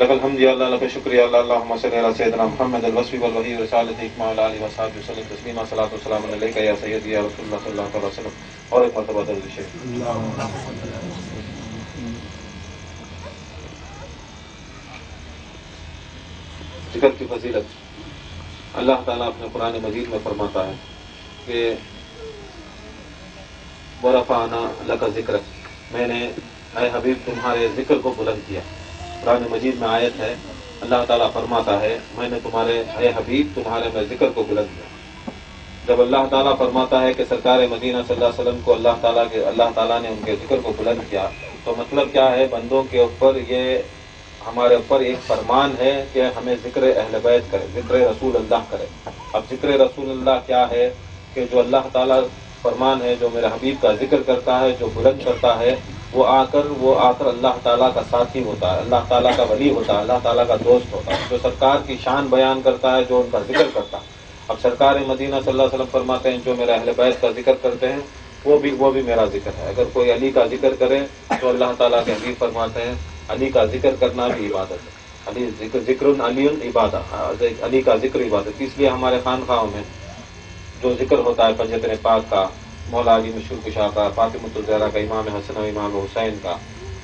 لك الحمد يا الله لك الشكر يا الله اللهم صل على سيدنا محمد الوصف والوحي ورسالة إكمال وعلى آله وصحبه وسلم تسليما صلاة والسلام عليك يا سيدي يا رسول الله صلى الله عليه وسلم. اور ایک مرتبہ درود شریف. ذکر کی فضیلت. اللہ تعالیٰ اپنے قرآن مجید میں فرماتا ہے کہ وَرَفَعْنَا لَكَ ذِكْرَكَ، میں نے اے حبیب تمہارے ذکر کو بلند کیا. قرآن مجید میں آیت ہے، اللہ تعالیٰ فرماتا ہے میں نے تمہارے اے حبیب تمہارے میں ذکر کو بلند کیا. جب اللہ تعالیٰ فرماتا ہے کہ سرکار مدینہ صلی اللہ علیہ وسلم کو اللہ تعالیٰ نے ان کے ذکر کو بلند کیا، تو مطلب کیا ہے؟ بندوں کے اوپر یہ ہمارے اوپر ایک فرمان ہے کہ ہمیں ذکر اہل بیت کرے، ذکر رسول اللہ کرے. اب ذکر رسول اللہ کیا ہے؟ کہ جو اللہ تعالیٰ فرمان ہے، جو میرے حبیب کا ذکر کرتا ہے، جو بلند کرتا ہے، وہ آ کر اللہ تعالیٰ کا ساتھی ہوتا ہے، اللہ تعالیٰ کا ولی ہوتا ہے، اللہ تعالیٰ کا دوست ہوتا ہے، جو سرکار کی شان بیان کرتا ہے، جو ان کا ذکر کرتا ہے. اب سرکار مدینہ صلی اللہ علیہ وسلم فرماتے ہیں جو میرے اہل بیت کا ذکر کرتے ہیں وہ بھی میرا ذکر ہے. اگر کوئی علی کا ذکر کرے تو اللہ تعالیٰ کے حبیب فرماتے ہیں علی کا ذکر کرنا بھی عبادت ہے. ذکر علی عبادت، علی کا ذکر عبادت. اس لیے ہمارے خانقاہوں میں جو ذکر ہوتا ہے فجر پاک کا، مولا علی مشہور کشا کا، فاطمۃ الزہرا کا، امام حسن و امام حسین کا،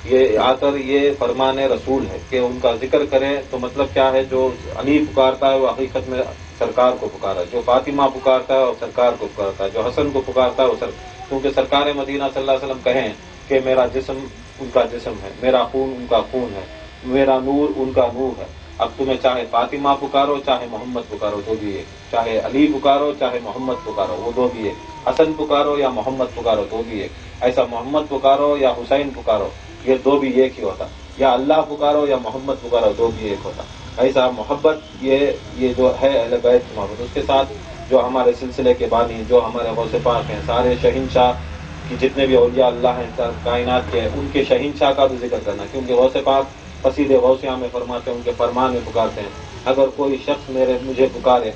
یہ آ کر یہ فرمان رسول ہے کہ ان کا ذکر کرے. تو مطلب کیا ہے؟ جو علی پکارتا ہے وہ حقیقت میں سرکار کو پکارا ہے، جو فاطمہ پکارتا ہے وہ سرکار کو پکارتا ہے، جو حسن کو پکارتا ہے وہ کیونکہ سرکار مدینہ صلی اللہ علیہ وسلم کہیں کہ میرا جسم ان کا جسم ہے، میرا خون ان کا خون ہے، میرا نور ان کا نور ہے. اب تمہیں چاہے فاطمہ پکارو چاہے محمد پکارو تو بھی ایک، چاہے علی پکارو چاہے محمد پکارو وہ دو بھی ایک، حسن پکارو یا محمد پکارو تو بھی ایک. ایسا محمد پکارو یا حسین پکارو یہ دو بھی ایک ہی ہوتا، یا اللہ پکارو یا محمد پکارو دو بھی ایک ہوتا. ایسا محبت یہ جو ہے اہل بیت کی محبت. اس کے ساتھ جو ہمارے سلسلے کے بانی، جو ہمارے غوث پاک ہیں، سارے شہنشاہ کی جتنے بھی اولیاء اللہ ہیں کائنات کے، ان کے شہنشاہ کا بھی ذکر کرنا، کیونکہ غوث پاک قصید غوثیہ میں فرماتے ہیں، ان کے فرمان میں پکارتے ہیں اگر کوئی شخص مجھے پکارے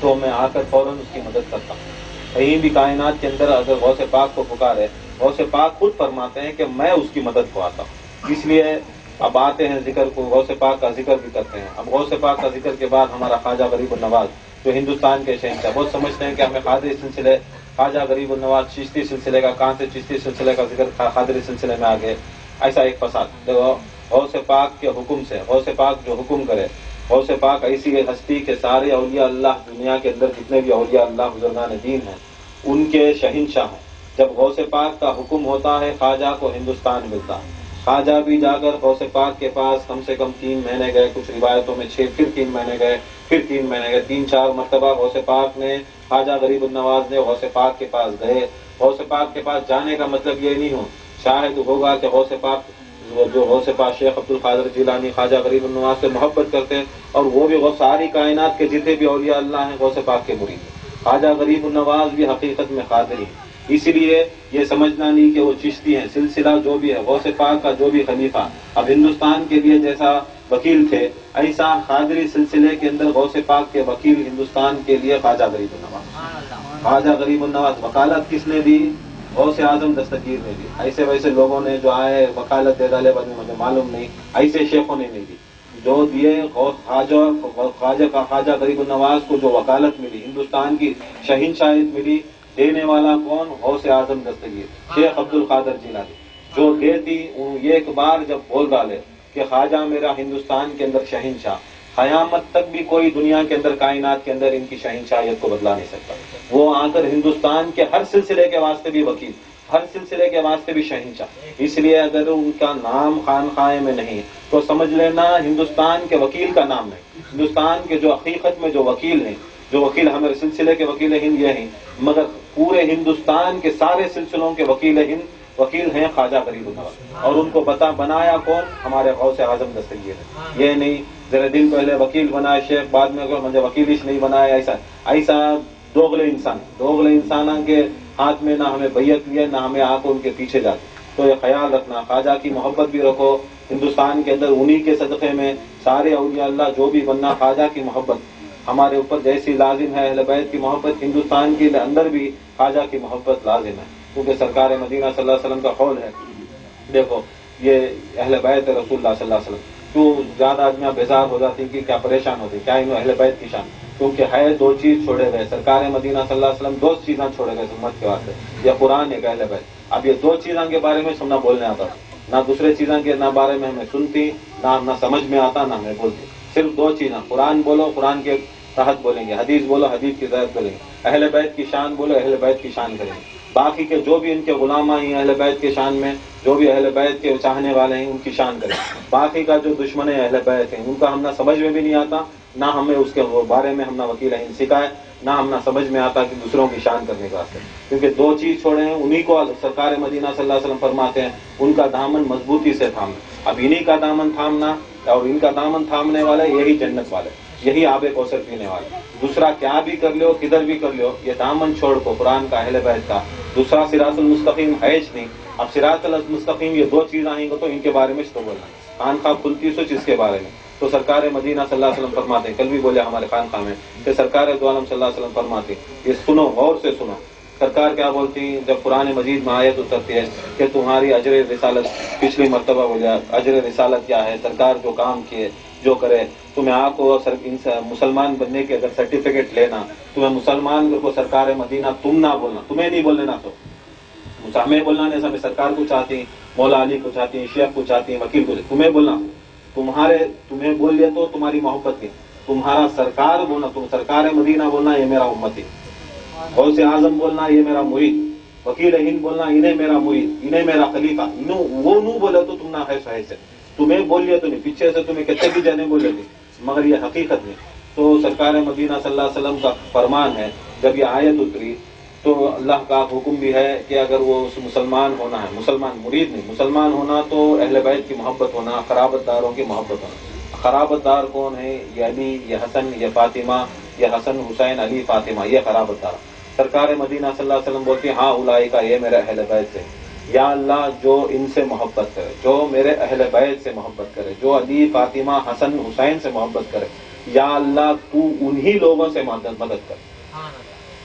تو میں آ کر فوراً اس کی مدد کرتا ہوں. کہیں بھی کائنات کے اندر اگر غوث پاک کو پکارے، غوث پاک خود فرماتے ہیں کہ میں اس کی مدد کو آتا ہوں. اس لیے اب آتے ہیں ذکر کو، غوث پاک کا ذکر بھی کرتے ہیں. اب غوث پاک کا ذکر کے بعد ہمارا خواجہ غریب النواز جو ہندوستان کے شہنشاہ، بہت سمجھتے ہیں کہ ہمیں قادری سلسلے، خواجہ غریب النواز چشتی سلسلے کا، کہاں سے چشتی سلسلے کا ذکر قادری سلسلے میں آ گئے. ایسا ایک فساد. دیکھو غوث پاک کے حکم سے، غوث پاک جو حکم کرے، غوث پاک ایسی ہستی کہ سارے اولیاء اللہ دنیا کے اندر جتنے بھی اولیاء اللہ بزرگان دین ہیں ان کے شہنشاہ ہیں. جب غوث پاک کا حکم ہوتا ہے خواجہ کو ہندوستان ملتا ہے. خواجہ بھی جا کر غوث پاک کے پاس کم سے کم 3 مہینے گئے، کچھ روایتوں میں 6، پھر 3 مہینے گئے، پھر 3 مہینے گئے، 3-4 مرتبہ غوث پاک نے، خواجہ غریب النواز نے غوث پاک کے پاس گئے. غوث پاک کے پاس جانے کا مطلب یہ نہیں ہو شاید ہوگا کہ غوث پاک شیخ عبد القادر جیلانی خواجہ غریب النواز سے محبت کرتے ہیں، اور وہ بھی ساری کائنات کے جتنے بھی اولیاء اللہ ہیں غوث پاک کے مرید ہیں. خواجہ غریب النواز بھی حقیقت میں قادری ہیں. اسی لیے یہ سمجھنا نہیں کہ وہ چشتی ہیں. سلسلہ جو بھی ہے غوث پاک کا جو بھی خلیفہ اب ہندوستان کے لیے جیسا وکیل تھے، ایسا قادری سلسلے کے اندر غوث پاک کے وکیل ہندوستان کے لیے خواجہ غریب النواز. خواجہ غریب النواز وکالت کس نے دی؟ غوث اعظم دستگیر نے دی. ایسے ویسے لوگوں نے جو آئے وکالت دے ڈالے مجھے معلوم نہیں، ایسے شیخوں نے نہیں دی. جو دیے خواجہ غریب النواز کو جو وکالت ملی، ہندوستان کی شہنشاہیت ملی، دینے والا کون؟ غوث اعظم دستگیر شیخ عبد القادر جیلانی. جو دیتی یہ ایک بار جب بول ڈالے کہ خواجہ میرا ہندوستان کے اندر شہنشاہ، قیامت تک بھی کوئی دنیا کے اندر کائنات کے اندر ان کی شہنشاہیت کو بدلا نہیں سکتا. وہ آ کر ہندوستان کے ہر سلسلے کے واسطے بھی وکیل، ہر سلسلے کے واسطے بھی شہنشاہ. اس لیے اگر ان کا نام خانقاہ میں نہیں تو سمجھ لینا ہندوستان کے وکیل کا نام نہیں. ہندوستان کے جو حقیقت میں جو وکیل ہیں، جو وکیل ہمارے سلسلے کے وکیل ہند یہ ہیں، مگر پورے ہندوستان کے سارے سلسلوں کے وکیل ہیں خواجہ غریب النواز. اور ان کو بنایا کون؟ ہمارے غوث اعظم دستگیر ہے. یہ نہیں ذرا دن پہلے وکیل بنایا شیخ، بعد میں مجھے وکیلش نہیں بنایا. ایسا دوغلے انسان کے ہاتھ میں نہ ہمیں بیعت لیے نہ ہمیں آ کو ان کے پیچھے جاتے. تو یہ خیال رکھنا، خواجہ کی محبت بھی رکھو. ہندوستان کے اندر انہی کے صدقے میں سارے اولیاء اللہ جو بھی بننا، خواجہ کی محبت ہمارے اوپر جیسی لازم ہے اہل بیت کی محبت، ہندوستان کے اندر بھی خواجہ کی محبت لازم ہے. کیونکہ سرکار مدینہ صلی اللہ علیہ وسلم کا قول ہے، دیکھو یہ اہل بیت رسول اللہ صلی اللہ علیہ وسلم، کیوں زیادہ آدمیاں بیزار ہو جاتی کہ کیا پریشان ہوتی کیا انہوں اہل بیت کی شان؟ کیونکہ ہے دو چیز چھوڑے گئے سرکار مدینہ صلی اللہ علیہ وسلم، دو چیزاں چھوڑے گئے امت کے واسطے، یا قرآن ایک اہل بیت۔ اب یہ دو چیزوں کے بارے میں سننا بولنے آتا، نہ دوسرے چیزوں کے نہ بارے میں ہمیں سنتی، نہ سمجھ میں آتا، نہ ہمیں بولتی۔ صرف دو چیزیں، قرآن بولو قرآن کے تحت بولیں گے، حدیث بولو حدیث کی تحت بولیں گے، اہل بیت کی شان بولو اہل بیت کی شان کریں گے۔ باقی کے جو بھی ان کے غلام ہیں اہل بیت کے شان میں، جو بھی اہل بیت کے چاہنے والے ہیں ان کی شان کریں۔ باقی کا جو دشمن اہل بیت ہیں ان کا ہم نہ سمجھ میں بھی نہیں آتا، نہ ہمیں اس کے بارے میں ہم نہ وکیل ہند سکھائے، نہ ہم نہ سمجھ میں آتا کہ دوسروں کی شان کرنے کے واسطے، کیونکہ دو چیز چھوڑے ہیں انہی کو سرکار مدینہ صلی اللہ علیہ وسلم فرماتے ہیں ان کا دامن مضبوطی سے تھامنا۔ اب انہی کا دامن تھامنا، اور ان کا دامن تھامنے والے یہی جنت والے، یہی آب کوثر پینے والے۔ دوسرا کیا بھی کر لو کدھر بھی کر لو، یہ دامن چھوڑ کو قرآن کا اہل بیت کا دوسرا صراط المستقیم ہے نہیں۔ اب صراط المستقیم یہ دو چیز آئیں گے تو ان کے بارے میں تو بولنا، خانقاہ کھلتی سوچ اس کے بارے میں۔ تو سرکار مدینہ صلی اللہ علیہ وسلم فرماتے ہیں، کل بھی بولے ہمارے خانقاہ میں کہ سرکار دو عالم صلی اللہ علیہ وسلم فرماتے ہیں، یہ سنو غور سے سنو، سرکار کیا بولتی ہیں جب قرآن مجید میں آیت اترتی ہے کہ تمہاری اجر رسالت، پچھلی مرتبہ بولے اجر رسالت کیا ہے، سرکار جو کام کیے جو کرے، تمہیں آپ کو مسلمان بننے کے اگر سرٹیفکیٹ لینا، تمہیں مسلمان کو سرکار مدینہ تم نہ بولنا، تمہیں نہیں بولنے نہ تو ہمیں بولنا نہیں، ہمیں سرکار کو چاہتی ہیں، مولا علی کو چاہتی ہیں، شیخ کو چاہتی ہیں، وکیل کو، تمہیں بولنا، تمہیں بول لیا تو تمہاری محبت کی، تمہارا سرکار بولنا، تم سرکار مدینہ بولنا یہ میرا امتی، غوث اعظم بولنا یہ میرا مرید، وکیل ہند بولنا انہیں میرا مرید، انہیں میرا خلیفہ، وہ نو بولے تو تم نہ ہے صحیح سے، تمہیں بول لیا تو نہیں، پیچھے سے تمہیں کتنے بھی جانے بولے تھے مگر یہ حقیقت نہیں۔ تو سرکار مدینہ صلی اللہ علیہ وسلم کا فرمان ہے، جب یہ آیت اتری تو اللہ کا حکم بھی ہے کہ اگر وہ مسلمان ہونا ہے، مسلمان مرید نہیں، مسلمان ہونا تو اہل بیت کی محبت ہونا، قرابت داروں کی محبت ہونا۔ قرابت دار کون ہے؟ یہ علی، یہ حسن، یہ فاطمہ، یہ حسن حسین علی فاطمہ، یہ قرابت دار۔ سرکار مدینہ صلی اللہ علیہ وسلم بولتی ہیں ہاں اولئک، یہ میرے اہل بیت سے، یا اللہ جو ان سے محبت کرے، جو میرے اہل بیت سے محبت کرے، جو علی فاطمہ حسن حسین سے محبت کرے، یا اللہ تو انہی لوگوں سے مدد کر،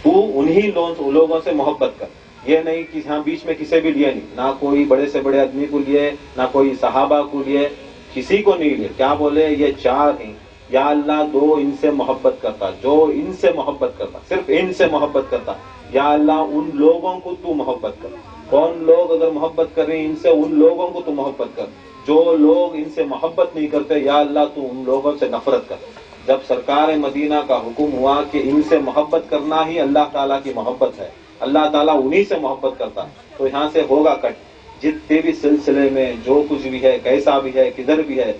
تو انہی لوگوں سے محبت کر۔ یہ نہیں کہ ہاں بیچ میں کسی بھی لیے نہیں، نہ کوئی بڑے سے بڑے آدمی کو لیے، نہ کوئی صحابہ کو لیے، کسی کو نہیں لیے۔ کیا بولے؟ یہ چار ہیں، یا اللہ دو ان سے محبت کرتا، جو ان سے محبت کرتا، صرف ان سے محبت کرتا، یا اللہ ان لوگوں کو تو محبت کر۔ کون لوگ اگر محبت کر رہے ہیں ان سے، ان لوگوں کو تو محبت کر۔ جو لوگ ان سے محبت نہیں کرتے، یا اللہ تو ان لوگوں سے نفرت کر۔ جب سرکار مدینہ کا حکم ہوا کہ ان سے محبت کرنا ہی اللہ تعالیٰ کی محبت ہے، اللہ تعالیٰ انہی سے محبت کرتا، تو یہاں سے ہوگا کٹ، جتنے بھی سلسلے میں جو کچھ بھی ہے، کیسا بھی ہے، کدھر بھی ہے،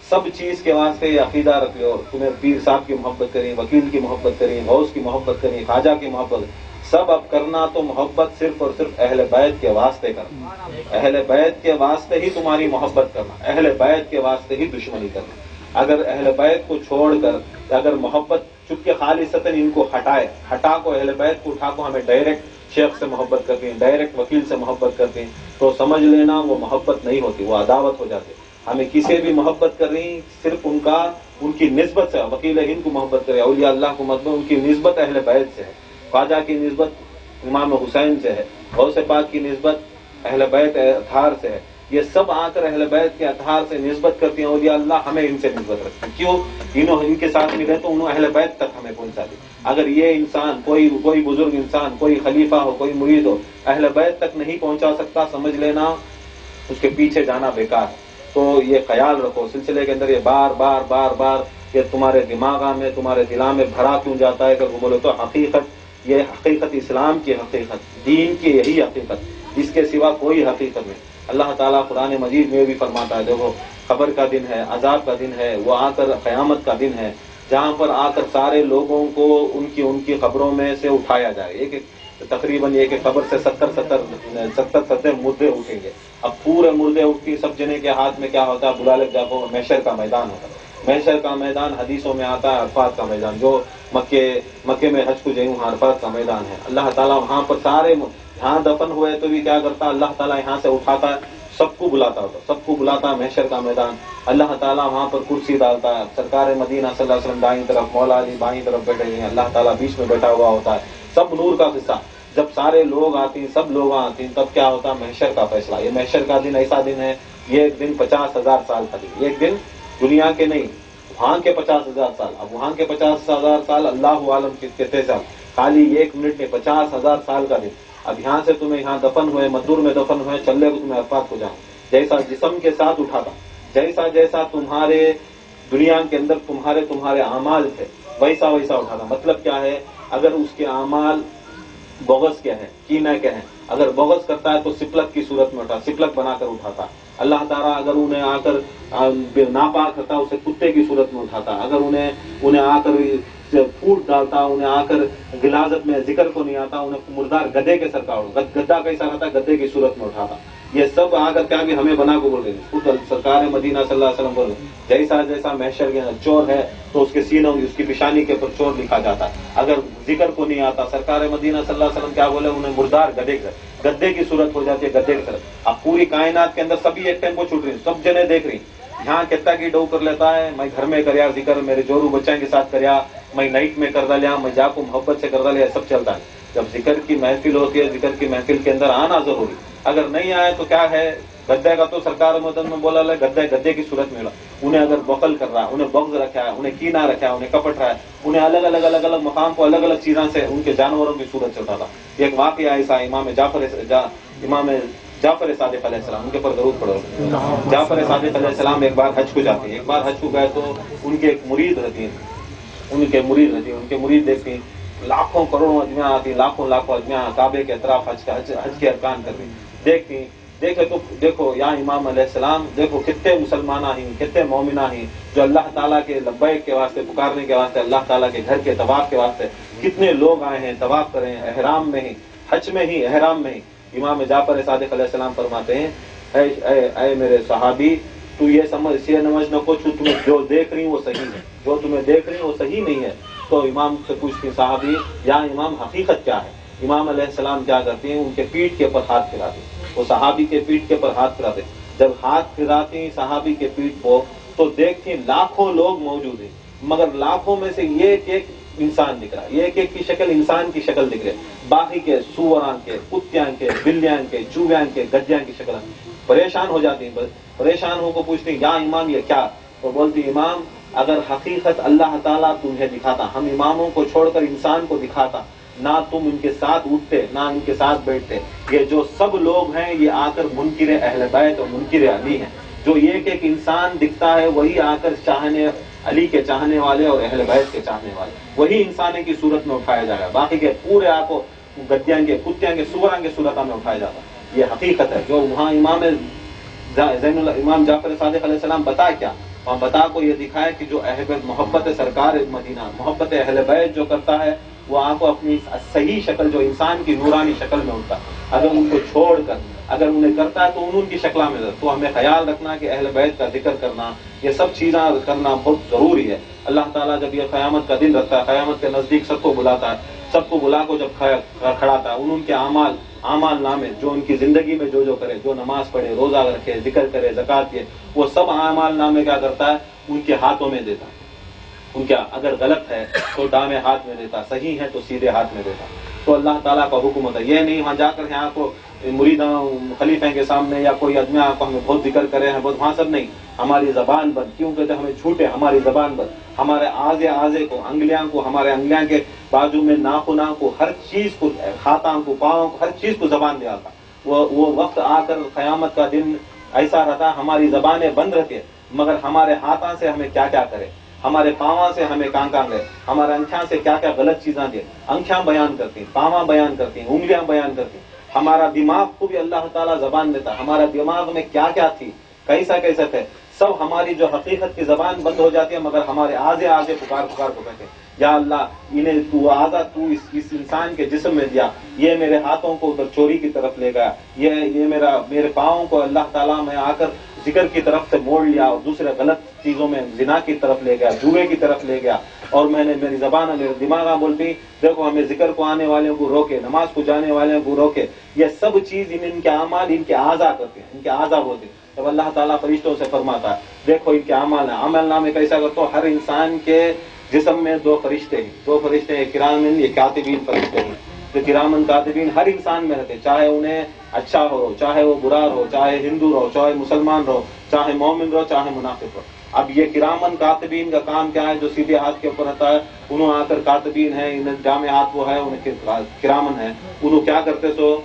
سب چیز کے واسطے یہ عقیدہ رکھ لو، تمہیں پیر صاحب کی محبت کریں، وکیل کی محبت کریں، غوث کی محبت کریں، خواجہ کی محبت، سب اب کرنا تو محبت صرف اور صرف اہل بیت کے واسطے کرنا، اہل بیت کے واسطے ہی تمہاری محبت کرنا، اہل بیت کے واسطے ہی دشمنی کرنا۔ اگر اہل بیت کو چھوڑ کر اگر محبت چونکہ خالصتاً ان کو ہٹا کو اہل بیت کو اٹھا کو ہمیں ڈائریکٹ شیخ سے محبت کرتے ہیں، ڈائریکٹ وکیل سے محبت کرتے ہیں، تو سمجھ لینا وہ محبت نہیں ہوتی، وہ عداوت ہو جاتی۔ ہمیں کسی بھی محبت کر رہی صرف ان کی نسبت سے، وکیل ہند کو محبت کرے، اولیاء اللہ کو محبت، ان کی نسبت اہل بیت سے ہے، خواجہ کی نسبت امام حسین سے ہے، غوث پاک کی نسبت اہل بیت اطہار سے ہے، یہ سب آ کر اہل بیت کے اطہار سے نسبت کرتی ہیں، اولیاء اللہ ہمیں ان سے نسبت رکھتی ہیں، کیوں؟ ان کے ساتھ ملے تو انہوں اہل بیت تک ہمیں پہنچا دی۔ اگر یہ انسان کوئی بزرگ انسان، کوئی خلیفہ ہو، کوئی مرید ہو، اہل بیت تک نہیں پہنچا سکتا، سمجھ لینا اس کے پیچھے جانا بیکار۔ تو یہ خیال رکھو، سلسلے کے اندر یہ بار بار یہ تمہارے دماغ میں، تمہارے دلا میں بھرا کیوں جاتا ہے کہ وہ بولو تو حقیقت، یہ حقیقت اسلام کی حقیقت، دین کی یہی حقیقت، اس کے سوا کوئی حقیقت نہیں۔ اللہ تعالیٰ قرآن مجید میں بھی فرماتا ہے، دیکھو خبر کا دن ہے، عذاب کا دن ہے، وہ آ کر قیامت کا دن ہے، جہاں پر آ کر سارے لوگوں کو ان کی خبروں میں سے اٹھایا جائے، تقریباً یہ کہ قبر سے 70 مردے اٹھیں گے۔ اب پورے مردے اٹھتی، سب جنے کے ہاتھ میں کیا ہوتا ہے؟ بلالک جاگو، محشر کا میدان ہوتا ہے۔ محشر کا میدان حدیثوں میں آتا ہے عرفات کا میدان، جو مکے میں حج کو جائیں وہاں عرفات کا میدان ہے۔ اللہ تعالیٰ وہاں پر سارے جہاں دفن ہوئے تو بھی کیا کرتا ہے؟ اللہ تعالیٰ یہاں سے اٹھاتا ہے، سب کو بلاتا ہوتا، سب کو بلاتا ہے محشر کا میدان۔ اللہ تعالیٰ وہاں پر کرسی ڈالتا ہے، سرکار مدینہ صلی اللہ علیہ وسلم دائیں طرف، مولا علی بائیں طرف بیٹھے ہیں، اللہ تعالیٰ بیچ میں بیٹھا ہوا ہوتا ہے، سب نور کا قصہ۔ جب سارے لوگ آتے ہیں، سب لوگ آتے ہیں، تب کیا ہوتا ہے؟ محشر کا فیصلہ۔ یہ محشر کا دن ایسا دن ہے، یہ ایک دن 50,000 سال کا دن، ایک دن دنیا کے نہیں، وہاں کے 50,000 سال. اب وہاں کے 50,000 سال اللہ عالم کتنے سال، خالی 1 منٹ میں 50,000 سال کا دن. اب یہاں سے تمہیں یہاں دفن ہوئے، مدور میں دفن ہوئے، چلے کو تمہیں عرفات کو جاؤ. جیسا جسم کے ساتھ اٹھاتا، جیسا جیسا تمہارے دنیا کے اندر تمہارے اعمال تھے، ویسا ویسا اٹھاتا. مطلب کیا ہے؟ اگر اس کے اعمال بغض کے ہیں، کینہ کے ہیں، اگر بغض کرتا ہے تو سپلک کی صورت میں سپلک بنا کر اٹھاتا. اللہ تعالیٰ اگر انہیں آ کر ناپاک کرتا اسے کتے کی صورت میں اٹھاتا. اگر انہیں آ کر پھوٹ ڈالتا، انہیں آ کر غلاظت میں ذکر کو نہیں آتا، انہیں مردار گدھے کے سر کا گدھا کیسا رہتا، گدھے کی صورت میں اٹھاتا. یہ سب آ کر کیا بھی ہمیں بنا کو بول رہے ہیں. خود سرکار مدینہ صلی اللہ علیہ وسلم بول رہے ہیں جیسا جیسا محشر کے چور ہے تو اس کے سینوں اس کی پیشانی کے اوپر چور لکھا جاتا. اگر ذکر کو نہیں آتا، سرکار مدینہ صلی اللہ علیہ وسلم کیا بولے، انہیں مردار گدھے کی صورت ہو جاتی ہے، گدھے کی طرف. اب پوری کائنات کے اندر سبھی ایک ٹائم کو چھوٹ رہی، سب جنے دیکھ رہی. یہاں کتنا کی ڈو کر لیتا ہے، میں گھر میں کریا ذکر، میرے جورو بچوں کے ساتھ کریا، میں نائٹ میں کر ڈالیا، میں جا کو محبت سے کر ڈالیا، سب چلتا ہے. جب ذکر کی محفل ہوتی ہے، ذکر کی محفل کے اندر آنا ضروری. اگر نہیں آئے تو کیا ہے، گدھے کا تو سرکار مدن میں بولا ہے، گدھے کی صورت میں ملا. انہیں اگر بخل کر رہا ہے، انہیں بغض رکھا ہے، انہیں کینہ رکھا ہے، انہیں کپٹ رہا ہے، انہیں الگ الگ مقام کو الگ الگ چیزوں سے ان کے جانوروں کی صورت سے اٹھاتا. ایک واقعہ ایسا امام جعفر صادق علیہ السلام، ان کے پر درود پڑھو. جعفر صادق علیہ السلام ایک بار حج کو جاتے ہیں. ایک بار حج کو گئے تو ان کے ایک مرید رہتی ہیں، ان کے مرید دیکھتی ہیں، لاکھوں کروڑوں آدمیاں آتی ہیں، لاکھوں آدمیاں کعبے کے اطراف حج کے ارکان کر رہی دیکھتی ہیں. دیکھے تو دیکھو یا امام علیہ السلام، دیکھو کتنے مسلمانہ ہیں، کتنے مومنہ ہیں جو اللہ تعالیٰ کے لبیک کے واسطے، پکارنے کے واسطے، اللہ تعالیٰ کے گھر کے طواف کے واسطے کتنے لوگ آئے ہیں، طواف کریں، احرام میں ہی، حج میں ہی، احرام میں ہی. امام جعفر صادق علیہ السلام فرماتے ہیں، اے میرے صحابی، تو یہ سمجھ نہ کو تمہیں جو دیکھ رہی وہ صحیح ہے، جو تمہیں دیکھ رہی وہ صحیح نہیں ہے. تو امام سے پوچھتی صحابی، یا امام حقیقت کیا ہے؟ امام علیہ السلام کیا کرتے ہیں، ان کے پیٹھ کے اوپر ہاتھ پھراتے ہیں. وہ صحابی کے پیٹھ کے اوپر ہاتھ پھراتے. جب ہاتھ پھراتے ہیں صحابی کے پیٹھ کو تو دیکھتے ہیں لاکھوں لوگ موجود ہیں، مگر لاکھوں میں سے یہ ایک انسان دکھ رہا ہے، یہ ایک کی شکل انسان کی شکل دکھ رہی ہے. باقی کے سوراں کے، کتیاں کے، بلیاں کے، چوہیاں کے، گدیاں کی شکل. پریشان ہو جاتی ہیں، پریشان ہو کو پوچھتے ہیں یا امام یہ کیا؟ تو بولتی امام اگر حقیقت اللہ تعالیٰ تمہیں دکھاتا، ہم اماموں کو چھوڑ کر انسان کو دکھاتا، نہ تم ان کے ساتھ اٹھتے نہ ان کے ساتھ بیٹھتے. یہ جو سب لوگ ہیں یہ آ کر منکر اہل بیت اور منکر علی ہیں. جو ایک انسان دکھتا ہے وہی آ کر چاہنے علی کے چاہنے والے اور اہل بیت کے چاہنے والے، وہی انسان کی صورت میں اٹھایا جائے گا. باقی کے پورے آپ کو گدیاں کے، کتیاں کے، سوراں کے صورت میں اٹھایا جاتا. یہ حقیقت ہے جو وہاں امام جعفر صادق علیہ السلام بتا کیا، وہاں بتا کو یہ دکھایا کہ جو محبت سرکار مدینہ، محبت اہل بیت جو کرتا ہے وہ آپ کو اپنی صحیح شکل، جو انسان کی نورانی شکل میں ہوتا ہے، اگر ان کو چھوڑ کر اگر انہیں کرتا ہے تو ان کی شکل میں. تو ہمیں خیال رکھنا کہ اہل بیت کا ذکر کرنا، یہ سب چیزیں کرنا بہت ضروری ہے. اللہ تعالیٰ جب یہ قیامت کا دن رکھتا ہے، قیامت کے نزدیک سب کو بلاتا ہے، سب کو بلا کو جب کھڑاتا ہے، ان کے اعمال نامے جو ان کی زندگی میں جو کرے، جو نماز پڑھے، روزہ رکھے، ذکر کرے، زکات دے، وہ سب اعمال نامے کیا کرتا ہے، ان کے ہاتھوں میں دیتا. ان کا اگر غلط ہے تو دامے ہاتھ میں دیتا، صحیح ہے تو سیدھے ہاتھ میں دیتا. تو اللہ تعالیٰ کا حکم ہوتا ہے. یہ نہیں وہاں جا کر یہاں کو مریداں خلیفہ کے سامنے یا کوئی آدمی آپ کو ہمیں بہت ذکر کرے ہیں بہت، وہاں سب نہیں. ہماری زبان بند، کیوں کہتے ہمیں جھوٹے، ہماری زبان بند. ہمارے آزے کو، انگلیاں کو، ہمارے انگلیاں کے بازو میں ناخنوں کو، ہر چیز کو، ہاتھوں کو، پاؤں کو، ہر چیز کو زبان دے آتا. وہ وقت آ کر قیامت کا دن ایسا رہتا، ہماری زبانیں بند رہتی مگر ہمارے ہاتھوں سے ہمیں کیا کیا کرے، ہمارے پاواں سے ہمیں کہاں گئے، ہمارے انکھیاں سے کیا کیا غلط چیزاں دے. انکھیاں بیان کرتی ہیں، پاواں بیان کرتی ہیں، انگلیاں بیان کرتی ہیں. ہمارا دماغ کو بھی اللہ تعالیٰ زبان دیتا. ہمارا دماغ میں کیا کیا تھی، کیسا تھے، سب ہماری جو حقیقت کی زبان بند ہو جاتی ہے، مگر ہمارے آزے پکار کو کہتے ہیں یا اللہ انہیں تو آزا تو اس انسان کے جسم میں دیا، یہ میرے ہاتھوں کو ادھر چوری کی طرف لے گیا، یہ میرے پاؤں کو اللہ تعالیٰ میں آ کر ذکر کی طرف سے موڑ لیا اور دوسرے غلط چیزوں میں، زنا کی طرف لے گیا، جوئے کی طرف لے گیا. اور میں نے میری زبان، میرے دماغ بولتی دیکھو ہمیں ذکر کو آنے والوں کو روکے، نماز کو جانے والوں کو روکے. یہ سب چیز ان کے اعمال، ان کے اعضاء کرتے ہیں، ان کے اعضاء ہوتے ہیں. جب اللہ تعالیٰ فرشتوں سے فرماتا ہے دیکھو ان کے اعمال ہیں، عمل نامے کیسا کرتا ہو. ہر انسان کے جسم میں دو فرشتے ہیں، کرامن، یہ کاتبین فرشتے ہیں. تو کرامن کاتبین ہر انسان میں رہتے، چاہے انہیں اچھا ہو، چاہے وہ برا ہو، چاہے ہندو رہو، چاہے مسلمان رہو، چاہے مومن رہو، چاہے منافق رہو. اب یہ کرامن کاتبین کا کام کیا ہے؟ جو سیدھے ہاتھ کے اوپر رہتا ہے، انہوں آ کر کاتبین ہے، ان جامع ہاتھ وہ ہے، ان کرامن ہے، انہوں کیا کرتے سو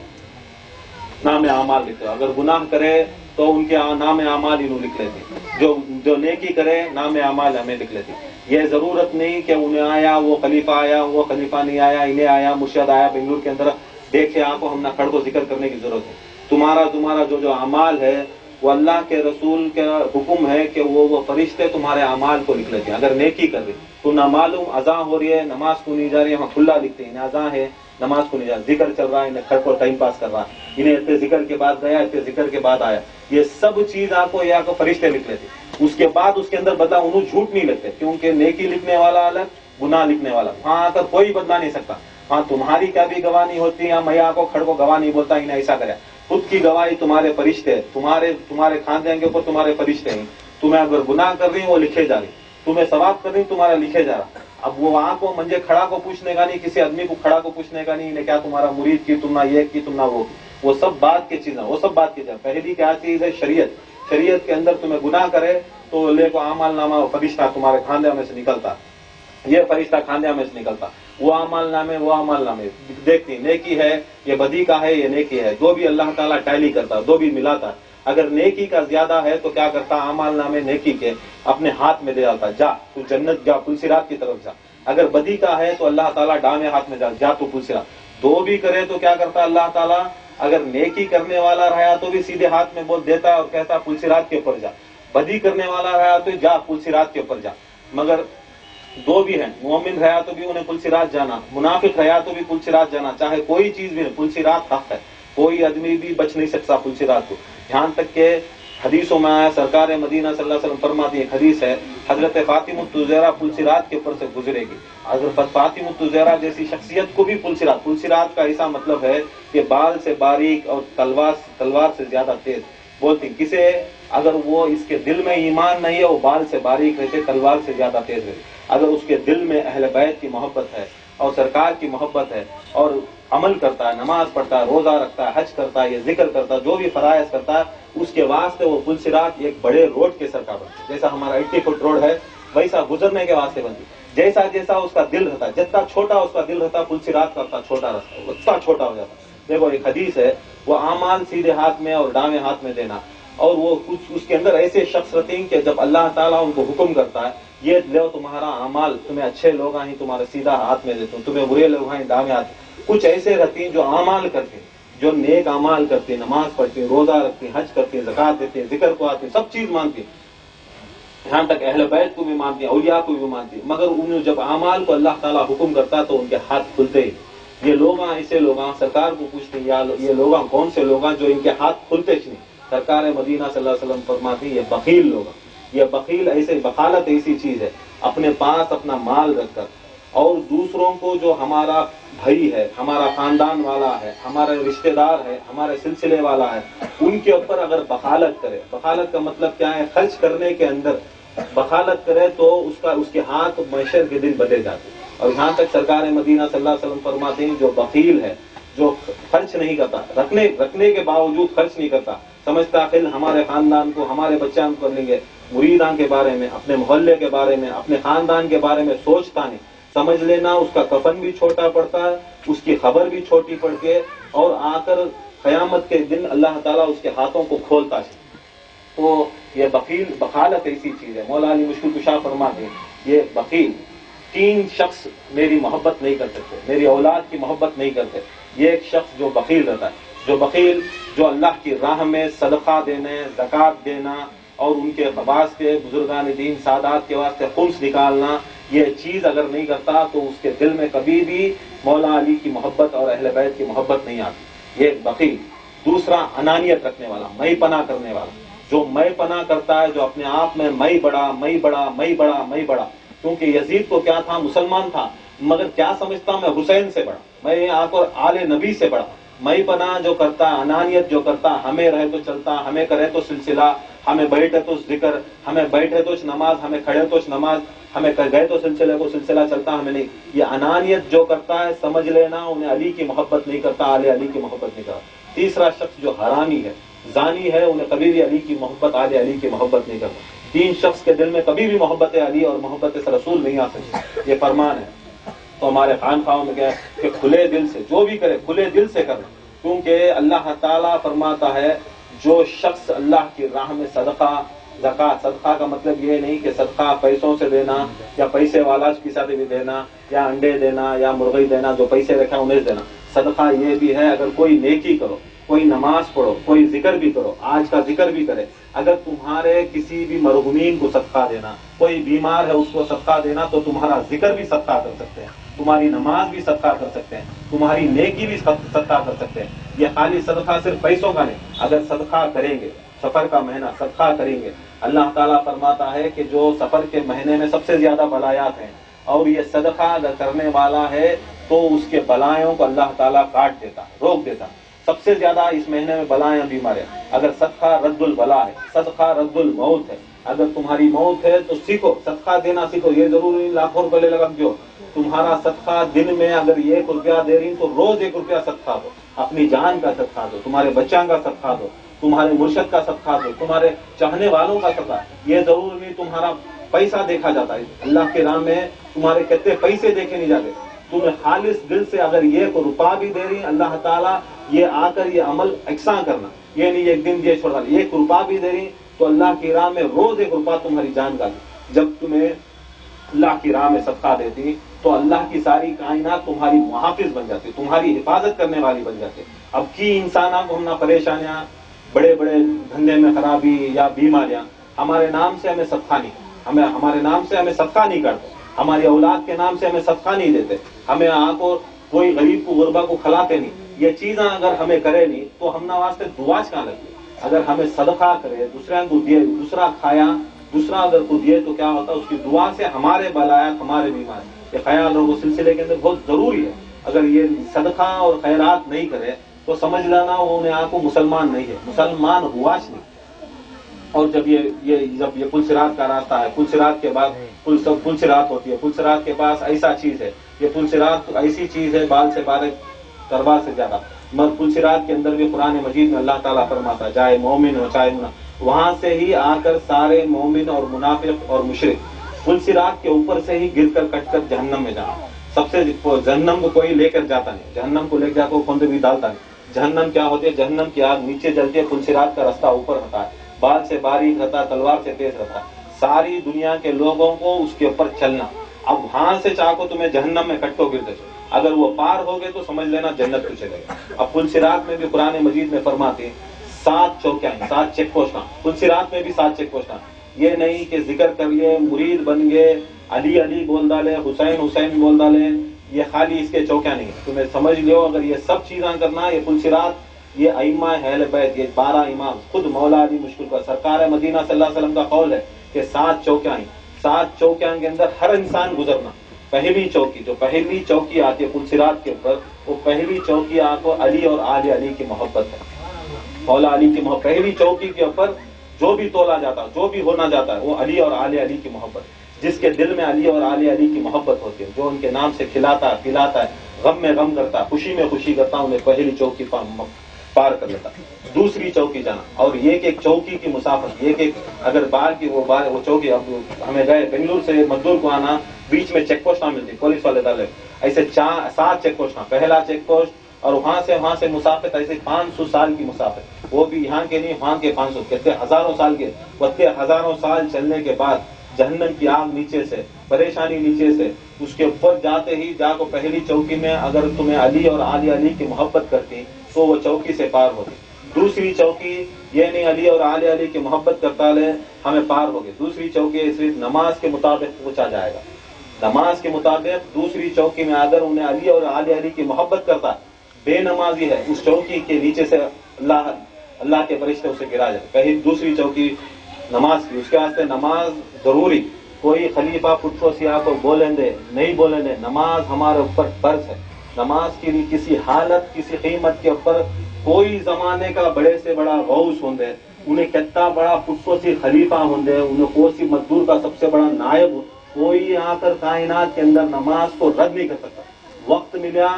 نام اعمال لکھتے. اگر گناہ کرے تو ان کے نام اعمال انہوں لکھ لیتے، جو نیکی کرے نام اعمال ہمیں لکھ لیتے. یہ ضرورت نہیں کہ انہیں آیا وہ خلیفہ آیا، وہ خلیفہ نہیں آیا، انہیں آیا مرشد آیا بنگلور کے اندر دیکھے آپ کو، ہم نہ کھڑ کو ذکر کرنے کی ضرورت ہے. تمہارا جو اعمال ہے وہ اللہ کے رسول کا حکم ہے کہ وہ فرشتے تمہارے اعمال کو لکھ لیتے ہیں. اگر نیکی کر رہے تو نہ معلوم اذان ہو رہی ہے نماز کو نہیں جا رہی ہے، ہم کھلا لکھتے ہیں انہیں اذان ہے نماز کو نہیں جا رہا، ذکر چل رہا ہے انہیں کھڑ کو ٹائم پاس کر رہا ہے، انہیں اتنے ذکر کے بعد گیا اتنے ذکر کے بعد آیا. یہ سب چیز آپ کو یا کو فرشتے لکھ لیتے. اس کے بعد اس کے اندر بدلا انہوں جھوٹ نہیں لگتے، کیونکہ نیکی لکھنے والا الگ گناہ لکھنے والا. وہاں آ کر کوئی بدلا نہیں سکتا. ہاں تمہاری کیا بھی گواہ نہیں ہوتی ہے، میں کو کھڑ کو گواہ نہیں بولتا انہیں ایسا کرے. خود کی گواہی تمہارے فرشتے، تمہارے خاندان کے اوپر تمہارے فرشتے ہیں. تمہیں اگر گناہ کر رہی ہیں وہ لکھے جا رہی، تمہیں ثواب کر رہی تمہارا لکھے جا رہا. اب وہ وہاں کو منجے کھڑا کو پوچھنے کا نہیں، کسی آدمی کو کھڑا کو پوچھنے کا نہیں، انہیں کیا تمہارا مرید کی، تم نہ یہ کی، تم نہ وہ سب بات کی چیزیں، وہ سب بات کی جائے. پہلی کیا چیز ہے؟ شریعت کے اندر تمہیں گناہ کرے تو لے کو اعمال نامہ فرشتہ تمہارے خاندان میں سے نکلتا، یہ فرشتہ خاندان میں سے نکلتا، وہ اعمال نامے دیکھتی. نیکی ہے یہ بدی کا ہے، یہ نیکی ہے، دو بھی اللہ تعالیٰ ٹیلی کرتا، دو بھی ملاتا. اگر نیکی کا زیادہ ہے تو کیا کرتا؟ اعمال نامے نیکی کے اپنے ہاتھ میں دے ڈالتا، جا تو جنت جا، پلسرات کی طرف جا. اگر بدی کا ہے تو اللہ تعالیٰ ڈامے ہاتھ میں جا تو پلسرات. دو بھی کرے تو کیا کرتا اللہ تعالیٰ؟ اگر نیکی کرنے والا رہا تو بھی سیدھے ہاتھ میں بول دیتا اور کہتا پلسرات کے اوپر جا. بدی کرنے والا رہا تو جا پلسرات کے اوپر جا. مگر دو بھی ہیں، مومن رہا تو بھی انہیں پلسرات جانا، منافق رہا تو بھی پلسرات جانا، چاہے کوئی چیز بھی نہیں، پلسرات حق ہے. کوئی آدمی بھی بچ نہیں سکتا پلسرات کو. یہاں تک کہ حدیثوں میں آیا، سرکار مدینہ صلی اللہ علیہ وسلم فرماتی ہے، حدیث ہے، حضرت فاطمہ الزہرا پلسرات کے اوپر سے گزرے گی. حضرت فاطمہ الزہرا جیسی شخصیت کو بھی پلسرات کا ایسا مطلب ہے کہ بال سے باریک اور تلوار سے زیادہ تیز. بولتی کسے؟ اگر وہ اس کے دل میں ایمان نہیں ہے وہ بال سے باریک رہتے، تلوار سے زیادہ تیز رہتے. اگر اس کے دل میں اہل بیت کی محبت ہے اور سرکار کی محبت ہے اور عمل کرتا ہے، نماز پڑھتا ہے، روزہ رکھتا ہے، حج کرتا ہے، یہ ذکر کرتا ہے، جو بھی فرائض کرتا ہے، اس کے واسطے وہ پلسرات ایک بڑے روڈ کے سر کا بنتی. جیسا ہمارا 80 فٹ روڈ ہے ویسا گزرنے کے واسطے بنتی. جیسا اس کا دل رہتا ہے، جتنا چھوٹا اس کا دل رہتا، پلسرات کا اتنا چھوٹا رہتا، اتنا چھوٹا ہو جاتا. دیکھو ایک حدیث ہے، وہ اعمال سیدھے ہاتھ میں اور دائیں ہاتھ میں دینا. اور وہ کچھ اس کے اندر ایسے شخص رہتے ہیں کہ جب اللہ تعالیٰ ان کو حکم کرتا ہے، یہ لو تمہارا اعمال، تمہیں اچھے لوگ ہیں تمہارا سیدھا ہاتھ میں دیتے ہوں، تمہیں برے لوگ ہیں دائیں ہاتھ. کچھ ایسے رہتے ہیں جو اعمال کرتے ہیں، جو نیک اعمال کرتے ہیں، نماز پڑھتے ہیں، روزہ رکھتے ہیں، حج کرتے ہیں، زکات دیتے ہیں، ذکر کو آتے ہیں، سب چیز مانتے ہیں، یہاں تک اہل بیت کو بھی مانتے ہیں، اولیاء کو بھی مانتے ہیں. مگر انہیں جب اعمال کو اللہ تعالیٰ حکم کرتا تو ان کے ہاتھ کھلتے ہی. یہ لوگ ایسے لوگ سرکار کو پوچھتے ہیں یا یہ لوگ کون سے لوگ جو ان کے ہاتھ کھلتے نہیں؟ سرکار مدینہ صلی اللہ علیہ وسلم فرماتے ہیں یہ بخیل لوگ. یہ بخیل ایسے بخالت ایسی چیز ہے، اپنے پاس اپنا مال رکھ کر اور دوسروں کو جو ہمارا بھائی ہے، ہمارا خاندان والا ہے، ہمارے رشتہ دار ہے، ہمارے سلسلے والا ہے، ان کے اوپر اگر بخالت کرے. بخالت کا مطلب کیا ہے؟ خرچ کرنے کے اندر بخالت کرے تو اس کے ہاتھ معاشر کے دن بدلے جاتے. اور یہاں تک سرکار مدینہ صلی اللہ علیہ وسلم فرماتے ہیں جو بخیل ہے، جو خرچ نہیں کرتا، رکھنے کے باوجود خرچ نہیں کرتا، سمجھتا خل ہمارے خاندان کو، ہمارے بچوں کو لیں گے، مریدان کے بارے میں، اپنے محلے کے بارے میں، اپنے خاندان کے بارے میں سوچتا نہیں. سمجھ لینا اس کا کفن بھی چھوٹا پڑتا ہے، اس کی خبر بھی چھوٹی پڑ کے، اور آ کر قیامت کے دن اللہ تعالیٰ اس کے ہاتھوں کو کھولتا ہے. تو یہ بخالت ایسی چیز ہے. مولا علی مشکل کشا فرماتے ہیں یہ بخیل 3 شخص میری محبت نہیں کر سکتے، میری اولاد کی محبت نہیں کرتے. یہ ایک شخص جو بخیل رہتا ہے، جو اللہ کی راہ میں صدقہ دینے، زکات دینا اور ان کے واسطے بزرگان دین سادات کے واسطے خمس نکالنا، یہ چیز اگر نہیں کرتا تو اس کے دل میں کبھی بھی مولا علی کی محبت اور اہل بیت کی محبت نہیں آتی. یہ بخیل. دوسرا انانیت رکھنے والا، میں پناہ کرنے والا. جو میں پناہ کرتا ہے، جو اپنے آپ میں بڑا. کیونکہ یزید کو کیا تھا؟ مسلمان تھا، مگر کیا سمجھتا میں حسین سے بڑا، میں آ کر آل نبی سے بڑا. میں پناہ جو کرتا، انانیت جو کرتا، ہمیں رہے تو چلتا، ہمیں کرے تو سلسلہ، ہمیں بیٹھے تو ذکر، ہمیں بیٹھے تو نماز، ہمیں کھڑے تو نماز، ہمیں گئے تو سلسلہ چلتا، ہمیں نہیں. یہ انانیت جو کرتا ہے سمجھ لینا انہیں علی کی محبت نہیں کرتا، آل علی کی محبت نہیں کرتا. تیسرا شخص جو حرامی ہے، زانی ہے، انہیں کبھی بھی علی کی محبت، آل علی کی محبت نہیں کرتا. تین شخص کے دل میں کبھی بھی محبت علی اور محبت رسول نہیں آ سکتی، یہ فرمان ہے۔ تو ہمارے خانقاہوں میں کیا ہے کہ کھلے دل سے جو بھی کرے کھلے دل سے کرنا، کیونکہ اللہ تعالیٰ فرماتا ہے جو شخص اللہ کی راہ میں صدقہ، زکات، صدقہ کا مطلب یہ نہیں کہ صدقہ پیسوں سے دینا یا پیسے والا کے ساتھ بھی دینا یا انڈے دینا یا مرغی دینا، جو پیسے رکھا انہیں دینا۔ صدقہ یہ بھی ہے اگر کوئی نیکی کرو، کوئی نماز پڑھو، کوئی ذکر بھی کرو، آج کا ذکر بھی کرے، اگر تمہارے کسی بھی مرحومین کو صدقہ دینا، کوئی بیمار ہے اس کو صدقہ دینا، تو تمہارا ذکر بھی صدقہ کر سکتے ہیں، تمہاری نماز بھی صدقہ کر سکتے ہیں، تمہاری نیکی بھی صدقہ کر سکتے ہیں۔ یہ خالی صدقہ صرف پیسوں کا نہیں، اگر صدقہ کریں گے، سفر کا مہینہ صدقہ کریں گے، اللہ تعالیٰ فرماتا ہے کہ جو سفر کے مہینے میں سب سے زیادہ بلایات ہیں اور یہ صدقہ اگر کرنے والا ہے تو اس کے بلایوں کو اللہ تعالیٰ کاٹ دیتا، روک دیتا۔ سب سے زیادہ اس مہینے میں بلائیں بیماریاں، اگر صدقہ رد البلا ہے، صدقہ رد الموت ہے۔ اگر تمہاری موت ہے تو سیکھو، صدقہ دینا سیکھو، یہ ضروری نہیں لاکھوں روپے لے لگا دو، تمہارا صدقہ دن میں اگر 1 روپیہ دے رہی تو روز 1 روپیہ صدقہ دو، اپنی جان کا صدقہ دو، تمہارے بچوں کا صدقہ دو، تمہارے مرشد کا صدقہ دو، تمہارے چاہنے والوں کا صدقہ۔ یہ ضرور نہیں تمہارا پیسہ دیکھا جاتا ہے، اللہ کے راہ میں تمہارے کتنے پیسے دیکھے نہیں جاتے، تمہیں خالص دل سے اگر 1 روپیہ بھی دے رہی اللہ تعالیٰ یہ آ کر یہ عمل یکساں کرنا، یہ نہیں ایک دن یہ چھوڑا، 1 روپیہ بھی دے رہی تو اللہ کی راہ میں روز 1 روپیہ تمہاری جان کا دے۔ جب تمہیں اللہ کی راہ میں صدقہ دیتی تو اللہ کی ساری کائنات تمہاری محافظ بن جاتی، تمہاری حفاظت کرنے والی بن جاتی۔ اب کی انسانوں کو ہم نہ پریشانیاں، بڑے بڑے دھندے میں خرابی یا بیماریاں، ہمارے نام سے ہمیں صدقہ نہیں، ہمارے نام سے ہمیں صدقہ نہیں کرتے، ہماری اولاد کے نام سے ہمیں صدقہ نہیں دیتے، ہمیں کو کوئی غریب کو غربا کو کھلاتے نہیں۔ یہ چیزیں اگر ہمیں کرے نہیں تو ہم نہ واسطے دعا کہاں لگتی۔ اگر ہمیں صدقہ کرے، دوسرے کو دیے، دوسرا کھایا، دوسرا اگر کو دیے تو کیا ہوتا ہے، اس کی دعا سے ہمارے بلایات، ہمارے بیمار، یہ خیال رکھو سلسلے کے اندر بہت ضروری ہے۔ اگر یہ صدقہ اور خیرات نہیں کرے تو سمجھ لینا وہ انہیں آپ کو مسلمان نہیں ہے، مسلمان ہواش نہیں۔ اور جب یہ پل صراط کا راستہ ہے، پل صراط کے بعد پل صراط ہوتی ہے، پل صراط کے پاس ایسا چیز ہے، یہ پل صراط ایسی چیز ہے بال سے بال تربا سے زیادہ، مگر پل صراط کے اندر بھی قرآن مجید میں اللہ تعالیٰ فرماتا ہے چاہے مومن ہو چاہے منافق، وہاں سے ہی آ کر سارے مومن اور منافق اور مشرک پل صراط کے اوپر سے ہی گر کر کٹ کر جہنم میں جانا۔ سب سے جہنم کو کوئی لے کر جاتا نہیں، جہنم کو لے جا کو کھوند بھی ڈالتا نہیں۔ جہنم کیا ہوتی ہے؟ جہنم کی آگ نیچے جلتی ہے، پل صراط کا راستہ اوپر ہوتا ہے، بال سے باریک رہتا ہے، تلوار سے تیز رہتا ہے، ساری دنیا کے لوگوں کو اس کے اوپر چلنا۔ اب وہاں سے چاہو تمہیں جہنم میں کٹو گرتے، اگر وہ پار ہو گئے تو سمجھ لینا جنت کو چلے گا۔ اب پل صراط میں بھی قرآن مجید میں فرماتے ہیں 7 چوکیاں، 7 چیک پوسٹاں، پل صراط میں بھی 7 چیک پوسٹاں۔ یہ نہیں کہ ذکر کر لیے، مرید بن گئے، علی علی بول ڈالے، حسین حسین بول ڈالے، یہ خالی اس کے چوکیاں نہیں، تمہیں سمجھ لو اگر یہ سب چیزاں کرنا، یہ پل صراط، یہ ائمہ اہل بیت، یہ 12 امام، خود مولا علی مشکل کا سرکار مدینہ صلی اللہ علیہ وسلم کا قول ہے کہ 7 چوکیاں ہیں، 7 چوکیاں کے اندر ہر انسان گزرنا۔ پہلی چوکی، جو پہلی چوکی آتی ہے پل صراط کے اوپر، وہ پہلی چوکی آپ کو علی اور آل علی کی محبت ہے، مولا علی کی محبت۔ پہلی چوکی کے اوپر جو بھی تولا جاتا ہے، جو بھی ہونا جاتا ہے، وہ علی اور آل علی کی محبت۔ جس کے دل میں علی اور آل علی کی محبت ہوتی ہے، جو ان کے نام سے کھلاتا ہے، پلاتا ہے، غم میں غم کرتا ہے، خوشی میں خوشی کرتا ہے، انہیں پہلی چوکی پار کر لیتا۔ دوسری چوکی جانا، اور ایک ایک چوکی کی مسافت، ایک ایک اگر باہر کی وہ چوکی، اب ہمیں گئے بنگلور سے مزدور کو آنا، بیچ میں چیک پوسٹ ملتی، پولیس والے ڈالے، ایسے 7 چیک پوسٹ، پہلا چیک پوسٹ، اور وہاں سے مسافت ایسے 500 سال کی مسافت، وہ بھی یہاں کے نہیں، وہاں کے 500، کہتے ہزاروں سال کے، کہتے ہزاروں سال چلنے کے بعد جہنم کی آگ نیچے سے، پریشانی نیچے سے، اس کے اوپر جاتے ہی جا کو پہلی چوکی میں اگر تمہیں علی اور آل علی کی محبت کرتی تو وہ چوکی سے پار ہوگی۔ دوسری چوکی یہ نہیں علی اور آل علی کی محبت کرتا لے ہمیں پار ہوگی، دوسری چوکی صرف نماز کے مطابق پہنچا جائے گا، نماز کے مطابق دوسری چوکی میں اگر انہیں علی اور آل علی کی محبت کرتا، بے نمازی ہے، اس چوکی کے نیچے سے اللہ کے فرشتے اسے گرا جائے۔ پہلی دوسری چوکی نماز کی، اس کے واسطے نماز ضروری، کوئی خلیفہ پٹھو سیاہ کو بولیں دے نہیں بولیں دے، نماز ہمارے اوپر فرض ہے۔ نماز کی بھی کسی حالت کسی قیمت کے اوپر کوئی زمانے کا بڑے سے بڑا غوث ہوں دے، انہیں کتنا بڑا پٹھو سی خلیفہ ہوں دے، انہیں کوئی سی مزدور کا سب سے بڑا نائب ہو، کوئی آ کر کائنات کے اندر نماز کو رد نہیں کر سکتا۔ وقت ملیا،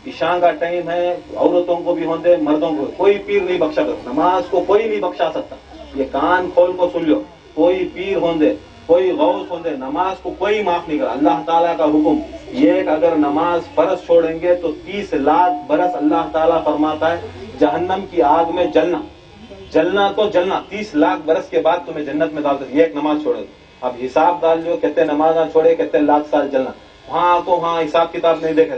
عشاء کا ٹائم ہے، عورتوں کو بھی ہوں دے، مردوں کو، کوئی پیر نہیں بخشا سکتا، نماز کو کوئی نہیں بخشا سکتا۔ یہ کان کھول کو سن لو، کوئی پیر ہوندے کوئی غوث ہوندے نماز کو کوئی معاف نہیں کرا. اللہ تعالیٰ کا حکم یہ کہ اگر نماز فرض چھوڑیں گے تو 30 لاکھ برس اللہ تعالیٰ فرماتا ہے جہنم کی آگ میں جلنا. جلنا تو جلنا 30 لاکھ برس کے بعد تمہیں جنت میں ڈال دیں. یہ ایک نماز چھوڑے. اب حساب ڈال جو کہتے نماز نہ چھوڑے کہتے لاکھ سال جلنا. وہاں تو ہاں حساب کتاب نہیں دیکھے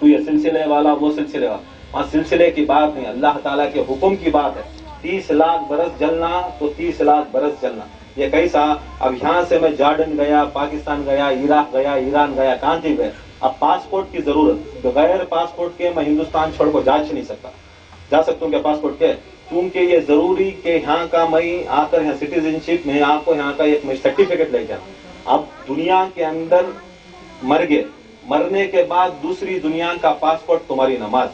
تو یہ سلسلے والا وہ سلسلے والا. وہاں سلسلے کی بات نہیں, اللہ تعالیٰ کے حکم کی بات ہے. 30 لاکھ برس جلنا تو 30 لاکھ برس جلنا. یہ کیسا؟ اب یہاں سے میں جارڈن گیا, پاکستان گیا, عراق گیا, ایران گیا, کہاں تھی گیا. اب پاسپورٹ کی ضرورت, بغیر پاسپورٹ کے میں ہندوستان چھوڑ کو جا نہیں سکتا. جا سکتا ہوں کیا پاسپورٹ کے؟ کیونکہ یہ ضروری کہ یہاں کا میں آ کر یہاں سٹیزن شپ میں آپ کو یہاں کا ایک سرٹیفکیٹ لے جانا. اب دنیا کے اندر مر گئے, مرنے کے بعد دوسری دنیا کا پاسپورٹ تمہاری نماز.